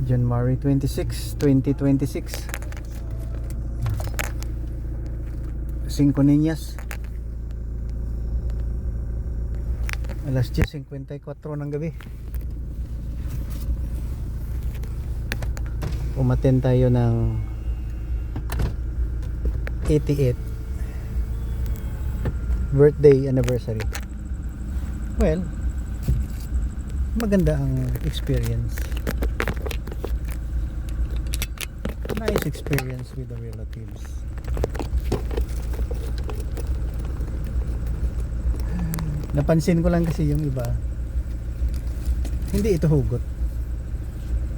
January 26, 2026. 5 Niñas. Alas 10:54 ng gabi. Umattend tayo ng 88th birthday anniversary. Well, maganda ang experience. Nice experience with the relatives. Napansin ko lang kasi yung iba, hindi ito hugot.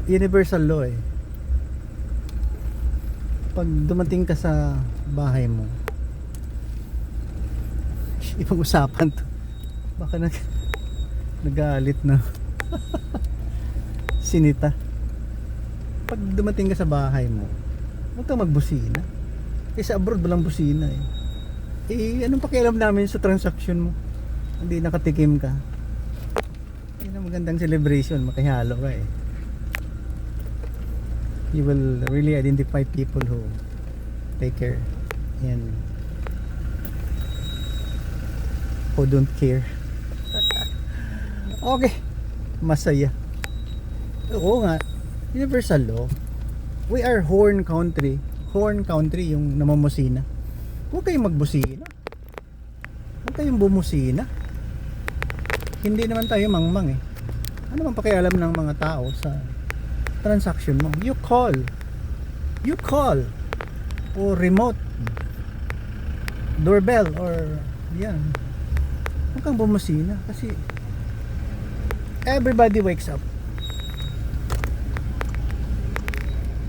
Universal law eh. Pag dumating ka sa bahay mo, ibang usapan to. Baka nagalit na. Sinita. Pag dumating ka sa bahay mo, huwag kang magbusina. Kasi sa abroad walang busina eh. Anong pakialam namin sa transaction mo? Hindi nakatikim ka. Yan ang magandang celebration, makihalo ka eh. You will really identify people who take care and who don't care. Okay, masaya. Oo nga, universal law. We are horn country. Horn country yung namamusina. Huwag kayong magbusina. Huwag kayong bumusina. Hindi naman tayo mangmang eh. Ano bang pakialam ng mga tao sa transaction mo? You call or remote doorbell or yan. Huwag kang bumusina kasi everybody wakes up.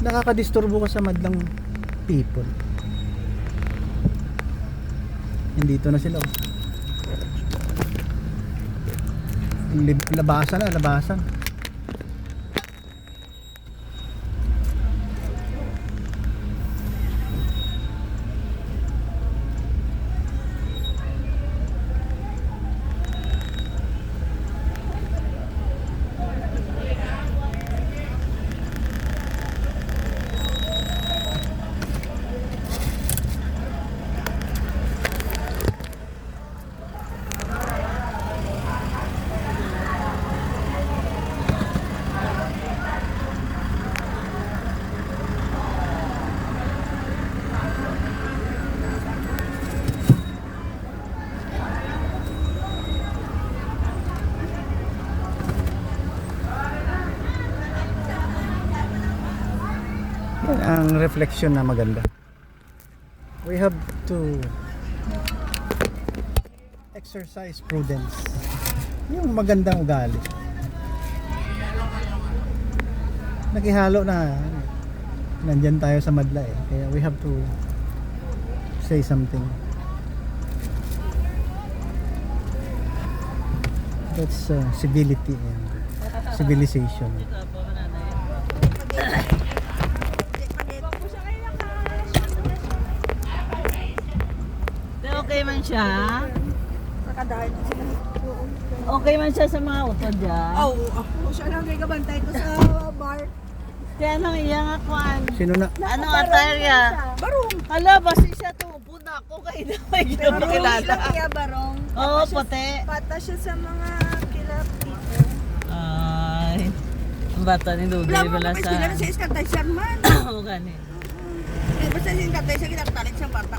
Nakakadisturbo ka sa madlang people. Nandito na sila oh. Labasan. Ang reflection na maganda. We have to exercise prudence. Yung magandang ugali. Nakihalo na nandyan tayo sa madla eh. Kaya we have to say something. That's civility and civilization. Okay man siya. Okay man siya sa mga utod dyan. Oo, ako siya lang kay kabantay ko sa bar. Kaya nang iya nga kuan. Sino na? Ano atarya? Barong. Hala, basi siya tubo na ako kay na may Pero kilala. lang kaya barong. Oo, puti. Pata siya sa mga kilap dito. Ay. Ang bata ni Dudoy Wala mo pala kasi sa... sila sa iskatay siya man. Oo, gani. Basta sa iskatay siya kinaktalit sa bata.